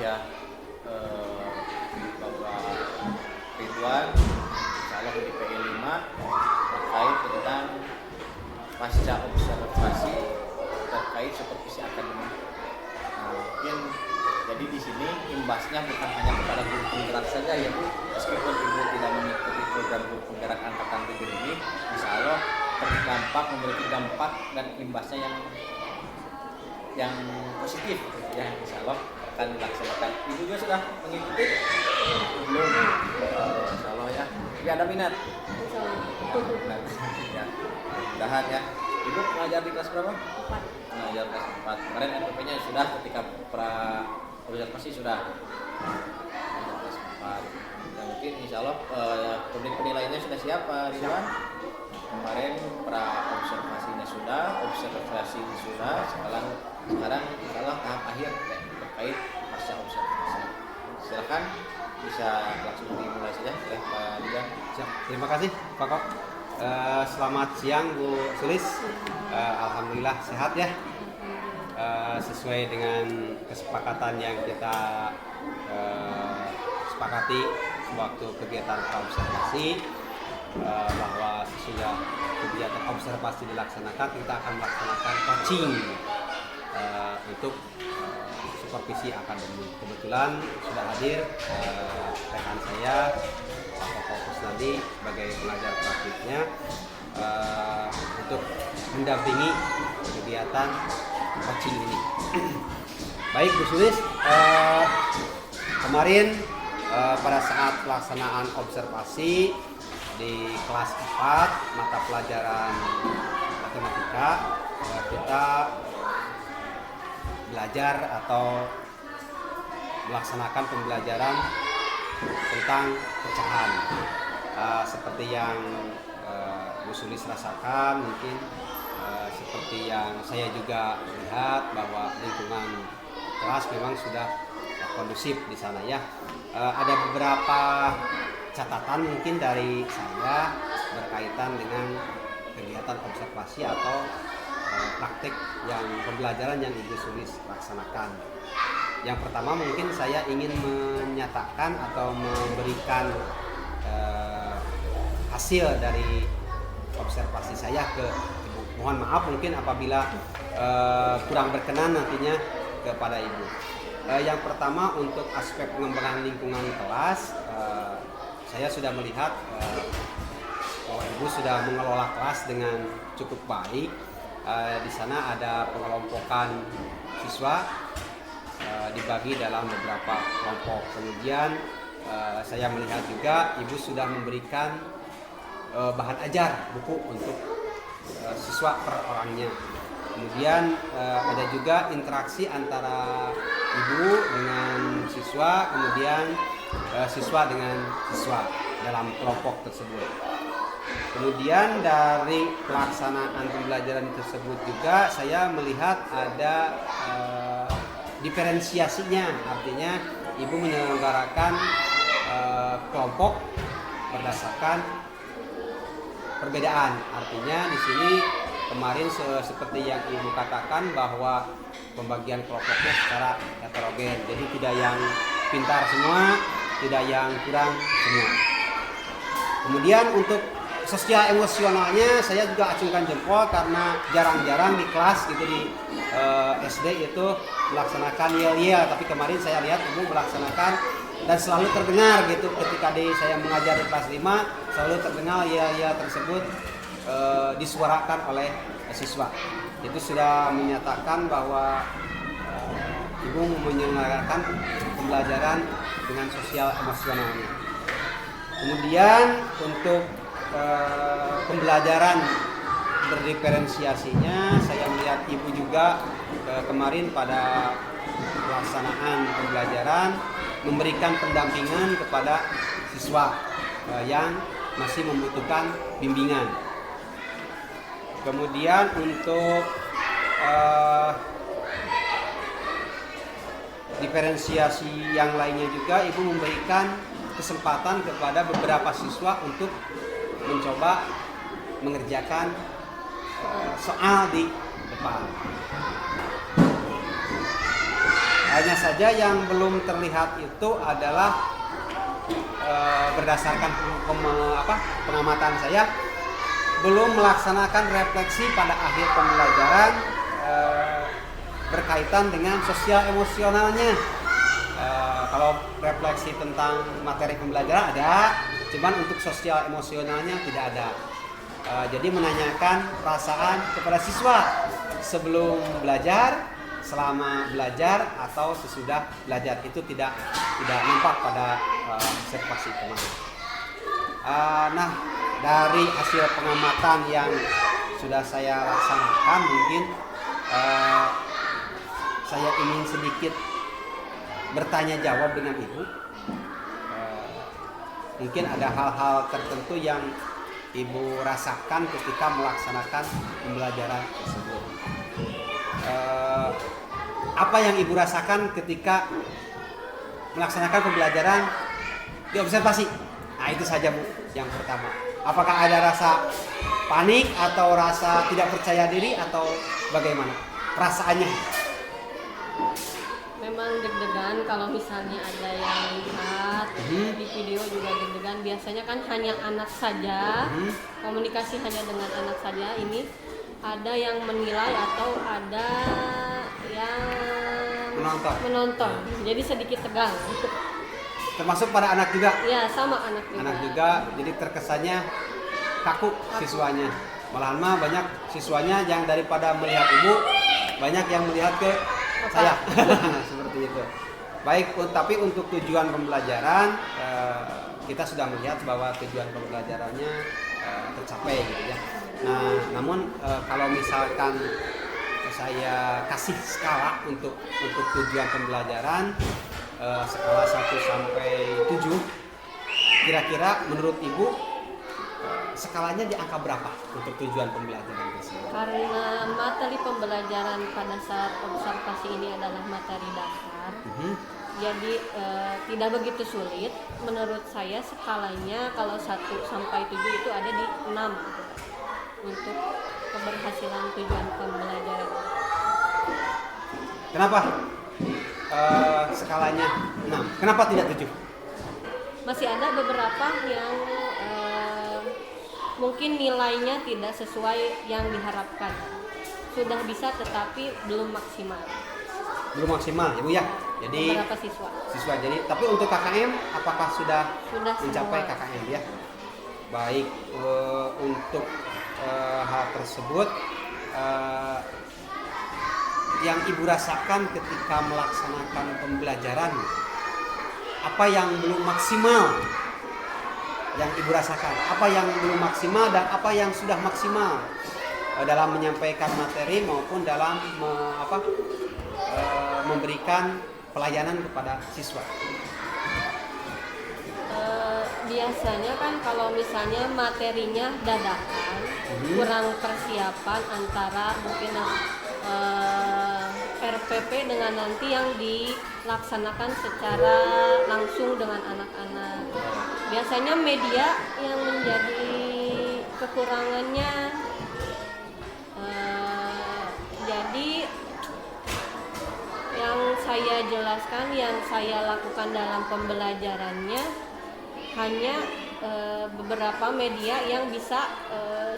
ya Bapak Ridwan insyaallah di PI 5 terkait tentang pasca observasi terkait supervisi akademik. Mungkin jadi di sini imbasnya bukan hanya kepada guru penggerak saja ya Bu, meskipun Ibu tidak mengikuti program guru penggerak angkatan 7 ini, insya Allah terdampak memiliki dampak dan imbasnya yang positif ya, insya Allah akan dilaksanakan. Ibu juga sudah mengikuti? Belum? Insya Allah ya. Tapi ada minat? Minat. Ya. Mudah-mudahan ya. Ibu mengajar di kelas berapa? 4. Mengajar kelas 4. Kemarin NPP-nya sudah ketika pra observasi sudah. Kelas 4. Ya, mungkin insya Allah publik penilaiannya sudah siap Pak Ridwan? Kemarin pra observasinya sudah, observasi sudah, sekarang insya Allah tahap akhir terkait pasca observasi. Silakan bisa langsung dimulai saja oleh Pak Ridwan. Siap. Terima kasih Pak Kok. Selamat siang Bu Sulis. Alhamdulillah sehat ya. Sesuai dengan kesepakatan yang kita sepakati waktu kegiatan observasi, bahwa sesudah kegiatan observasi dilaksanakan, kita akan melaksanakan coaching untuk supervisi akademik. Kebetulan sudah hadir rekan saya Pak Koko Kusnadi sebagai pengajar praktiknya untuk mendampingi kegiatan coaching ini. Baik Bu Sulis, kemarin pada saat pelaksanaan observasi di kelas 4 mata pelajaran matematika, kita belajar atau melaksanakan pembelajaran tentang pecahan, seperti yang Bu Sulis rasakan, mungkin seperti yang saya juga lihat bahwa lingkungan kelas memang sudah kondusif di sana ya. Ada beberapa catatan mungkin dari saya berkaitan dengan kegiatan observasi atau praktik yang pembelajaran yang Ibu Sulis laksanakan. Yang pertama mungkin saya ingin menyatakan atau memberikan hasil dari observasi saya ke Ibu. Mohon maaf mungkin apabila kurang berkenan nantinya kepada Ibu. Yang pertama untuk aspek pengembangan lingkungan kelas, saya sudah melihat bahwa Ibu sudah mengelola kelas dengan cukup baik. Di sana ada pengelompokan siswa dibagi dalam beberapa kelompok. Kemudian saya melihat juga Ibu sudah memberikan bahan ajar buku untuk siswa per orangnya. Kemudian ada juga interaksi antara Ibu dengan siswa, kemudian siswa dengan siswa dalam kelompok tersebut. Kemudian dari pelaksanaan pembelajaran tersebut juga saya melihat ada diferensiasinya, artinya Ibu menyelenggarakan kelompok berdasarkan perbedaan. Artinya di sini kemarin seperti yang Ibu katakan bahwa pembagian kelompoknya secara heterogen, jadi tidak yang pintar semua, tidak yang kurang semua. Kemudian untuk sosial emosionalnya saya juga acungkan jempol karena jarang-jarang di kelas gitu di SD itu melaksanakan yel-yel, tapi kemarin saya lihat Ibu melaksanakan dan selalu terdengar gitu ketika saya mengajar di kelas 5, selalu terdengar yel-yel tersebut disuarakan oleh siswa. Itu sudah menyatakan bahwa Ibu menyelenggarakan pembelajaran dengan sosial emosionalnya. Kemudian untuk pembelajaran berdiferensiasinya, saya melihat Ibu juga kemarin pada pelaksanaan pembelajaran memberikan pendampingan kepada siswa yang masih membutuhkan bimbingan. Kemudian untuk diferensiasi yang lainnya juga Ibu memberikan kesempatan kepada beberapa siswa untuk mencoba mengerjakan soal di depan. Hanya saja yang belum terlihat itu adalah berdasarkan pengamatan saya, belum melaksanakan refleksi pada akhir pembelajaran berkaitan dengan sosial emosionalnya. Kalau refleksi tentang materi pembelajaran ada, cuman untuk sosial emosionalnya tidak ada. Jadi menanyakan perasaan kepada siswa sebelum belajar, selama belajar, atau sesudah belajar, itu tidak nampak pada observasi kemarin. Nah, dari hasil pengamatan yang sudah saya laksanakan, mungkin saya ingin sedikit bertanya jawab dengan Ibu. Mungkin ada hal-hal tertentu yang Ibu rasakan ketika melaksanakan pembelajaran tersebut. Apa yang Ibu rasakan ketika melaksanakan pembelajaran di observasi? Nah, itu saja Bu, yang pertama. Apakah ada rasa panik atau rasa tidak percaya diri atau bagaimana perasaannya? Memang deg-degan kalau misalnya ada yang lihat di video juga deg-degan. Biasanya kan hanya anak saja, komunikasi hanya dengan anak saja. Ini ada yang menilai atau ada yang menonton. Jadi sedikit tegang. Termasuk pada anak juga? Ya, sama anak juga. Anak juga, jadi terkesannya kaku siswanya. Malahan mah banyak siswanya yang daripada melihat Ibu, banyak yang melihat ke saya. Seperti itu. Baik, tapi untuk tujuan pembelajaran kita sudah melihat bahwa tujuan pembelajarannya tercapai gitu ya. Nah, namun kalau misalkan saya kasih skala untuk tujuan pembelajaran, skala 1 sampai 7, kira-kira menurut Ibu skalanya di angka berapa untuk tujuan pembelajaran tersebut? Karena materi pembelajaran pada saat observasi ini adalah materi dasar, jadi tidak begitu sulit. Menurut saya skalanya kalau 1 sampai 7 itu ada di 6 untuk keberhasilan tujuan pembelajaran. Kenapa skalanya 6? Kenapa tidak 7? Masih ada beberapa yang mungkin nilainya tidak sesuai yang diharapkan. Sudah bisa tetapi belum maksimal. Belum maksimal, Ibu ya. Jadi beberapa siswa. Jadi tapi untuk KKM apakah sudah mencapai semua. KKM ya? Baik, untuk hal tersebut yang Ibu rasakan ketika melaksanakan pembelajaran, apa yang belum maksimal yang Ibu rasakan? Apa yang belum maksimal dan apa yang sudah maksimal dalam menyampaikan materi maupun dalam memberikan pelayanan kepada siswa? Biasanya kan kalau misalnya materinya dadakan, kurang persiapan antara mungkin RPP dengan nanti yang dilaksanakan secara langsung dengan anak-anak. Biasanya media yang menjadi kekurangannya. Jadi yang saya jelaskan, yang saya lakukan dalam pembelajarannya hanya beberapa media yang bisa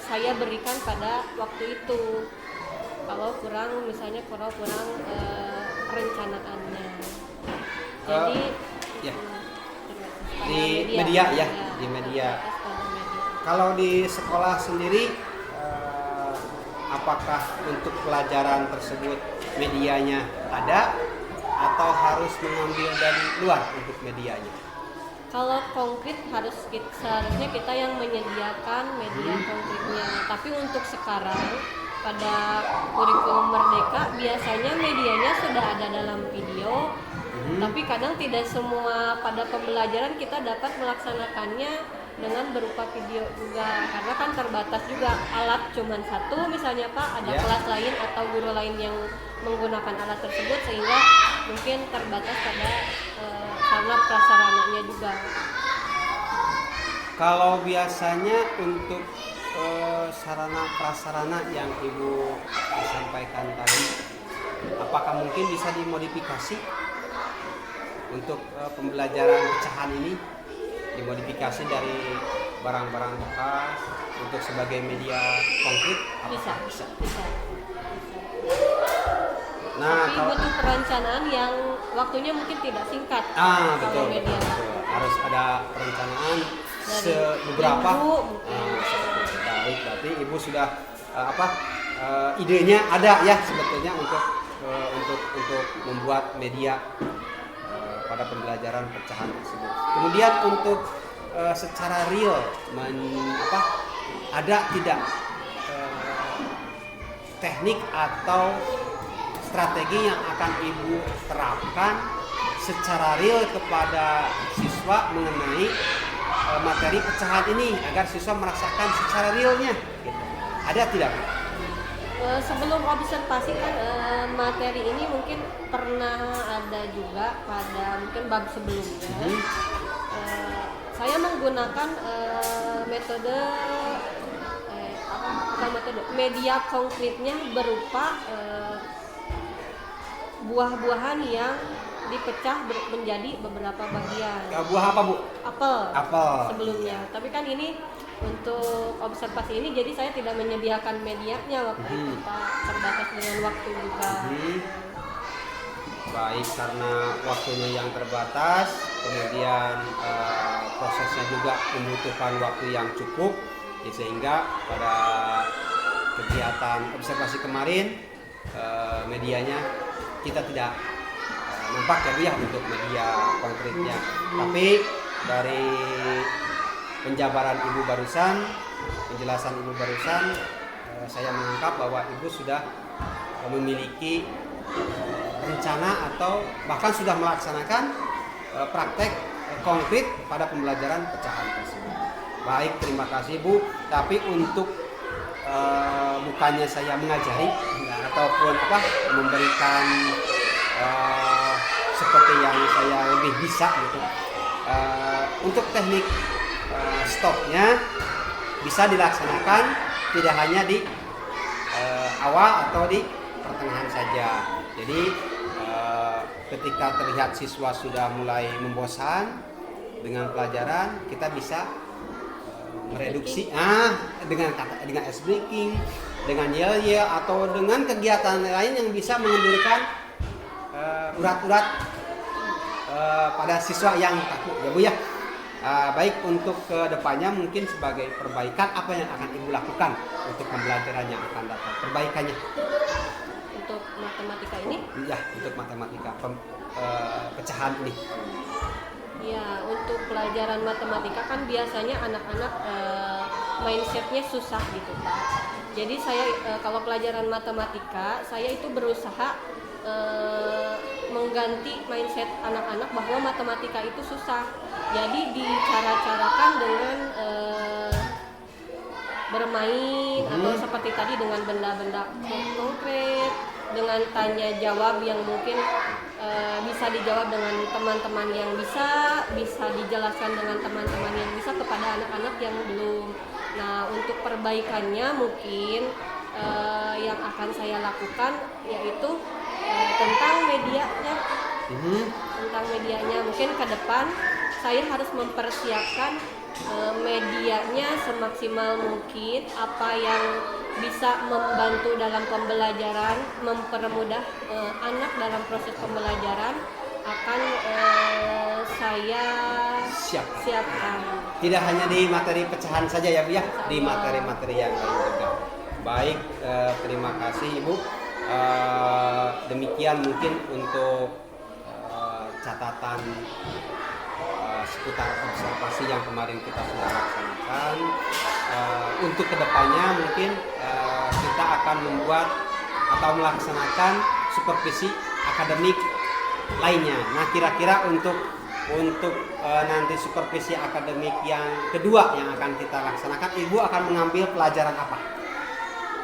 saya berikan pada waktu itu. Kalau kurang perencanaannya. Jadi di media ya, di media. Kalau di sekolah sendiri, apakah untuk pelajaran tersebut medianya ada atau harus mengambil dari luar untuk medianya? Kalau konkret seharusnya kita yang menyediakan media konkretnya. Tapi untuk sekarang pada kurikulum Merdeka biasanya medianya sudah ada dalam video. Tapi kadang tidak semua pada pembelajaran kita dapat melaksanakannya dengan berupa video juga, karena kan terbatas juga alat cuman satu misalnya Pak, ada kelas lain atau guru lain yang menggunakan alat tersebut, sehingga mungkin terbatas pada karena prasarananya juga. Kalau biasanya untuk sarana prasarana yang Ibu sampaikan tadi, apakah mungkin bisa dimodifikasi untuk pembelajaran pecahan ini dimodifikasi dari barang-barang bekas untuk sebagai media konkret? Bisa. Nah, Tapi butuh perencanaan yang waktunya mungkin tidak singkat. betul, Kalau media. betul. Harus ada perencanaan Dari beberapa. minggu mungkin. Baik, berarti ibu sudah idenya ada ya sebetulnya untuk membuat media pada pembelajaran pecahan tersebut. Kemudian untuk secara real ada tidak teknik atau strategi yang akan ibu terapkan secara real kepada siswa mengenai materi pecahan ini agar siswa merasakan secara realnya gitu. Ada tidak, Bu? Sebelum observasi kan materi ini mungkin pernah ada juga pada mungkin bab sebelumnya. Saya menggunakan metode media konkretnya berupa buah-buahan yang dipecah menjadi beberapa bagian. Buah apa, Bu? Apel. Sebelumnya. Tapi kan ini untuk observasi ini jadi saya tidak menyediakan medianya waktu itu, Pak. Terbatas dengan waktu juga. Baik, karena waktunya yang terbatas, kemudian prosesnya juga membutuhkan waktu yang cukup, sehingga pada kegiatan observasi kemarin medianya kita tidak nampak ya untuk media konkretnya. Tapi dari penjabaran ibu barusan, penjelasan ibu barusan, saya menangkap bahwa ibu sudah memiliki rencana atau bahkan sudah melaksanakan praktek konkret pada pembelajaran pecahan tersebut. Baik, terima kasih Bu. Tapi untuk bukannya saya mengajari ataupun memberikan seperti yang saya lebih bisa gitu. Untuk teknik stopnya bisa dilaksanakan tidak hanya di awal atau di pertengahan saja. Jadi ketika terlihat siswa sudah mulai membosan dengan pelajaran, kita bisa mereduksi dengan ice breaking, dengan yel-yel atau dengan kegiatan lain yang bisa mengendurkan urat-urat pada siswa yang takut ya Bu ya. Baik, untuk kedepannya mungkin sebagai perbaikan apa yang akan Ibu lakukan untuk pembelajaran yang akan datang, perbaikannya Untuk matematika ini? ya, untuk matematika pecahan ini. Ya, untuk pelajaran matematika kan biasanya anak-anak mindsetnya susah gitu Pak. Jadi saya kalau pelajaran matematika saya itu berusaha mengganti mindset anak-anak bahwa matematika itu susah. Jadi dicara-carakan dengan bermain atau seperti tadi dengan benda-benda konkret, dengan tanya jawab yang mungkin bisa dijawab dengan teman-teman yang bisa dijelaskan dengan teman-teman yang bisa kepada anak-anak yang belum. Nah, untuk perbaikannya mungkin yang akan saya lakukan yaitu tentang medianya. Tentang medianya mungkin ke depan saya harus mempersiapkan medianya semaksimal mungkin, apa yang bisa membantu dalam pembelajaran, mempermudah anak dalam proses pembelajaran akan saya siapkan. Tidak hanya di materi pecahan saja ya Bu ya, di materi-materi yang lain juga. Baik, terima kasih Ibu. Demikian mungkin untuk catatan seputar observasi yang kemarin kita sudah laksanakan. Untuk kedepannya mungkin kita akan membuat atau melaksanakan supervisi akademik lainnya. Nah, kira-kira untuk nanti supervisi akademik yang kedua yang akan kita laksanakan, Ibu akan mengambil pelajaran apa?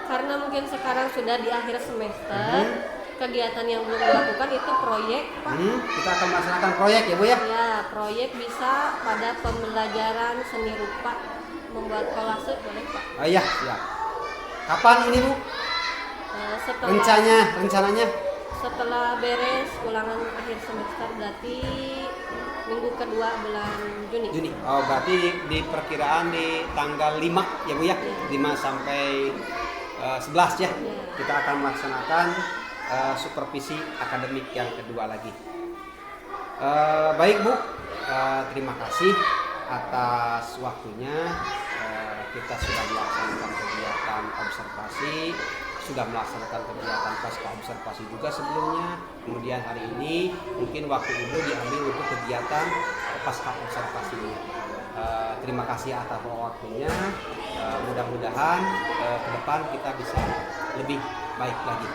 Karena mungkin sekarang sudah di akhir semester, kegiatan yang belum dilakukan itu proyek, Pak. Kita akan melaksanakan proyek ya Bu ya? Ya, proyek bisa pada pembelajaran seni rupa, membuat kolase boleh Pak. Oh iya, siap. Kapan ini Bu? Setelah Rencananya? setelah beres ulangan akhir semester berarti minggu kedua bulan Juni. Juni. Oh, berarti di perkiraan di tanggal 5 ya Bu ya. 5 sampai 11 ya. Kita akan melaksanakan supervisi akademik yang kedua lagi. Baik Bu, terima kasih atas waktunya. Kita sudah melaksanakan kegiatan observasi, sudah melaksanakan kegiatan pasca observasi juga sebelumnya. Kemudian hari ini mungkin waktu Ibu diambil untuk kegiatan pasca observasinya. Terima kasih atas waktunya. Mudah-mudahan ke depan kita bisa lebih baik lagi.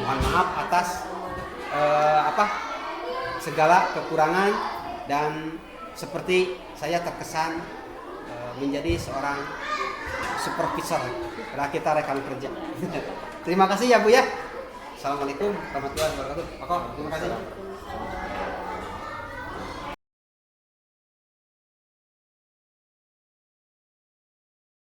Mohon maaf atas segala kekurangan, dan seperti saya terkesan menjadi seorang supervisor karena kita rekan kerja. Terima kasih ya Bu ya. Assalamualaikum warahmatullahi wabarakatuh. Terima kasih.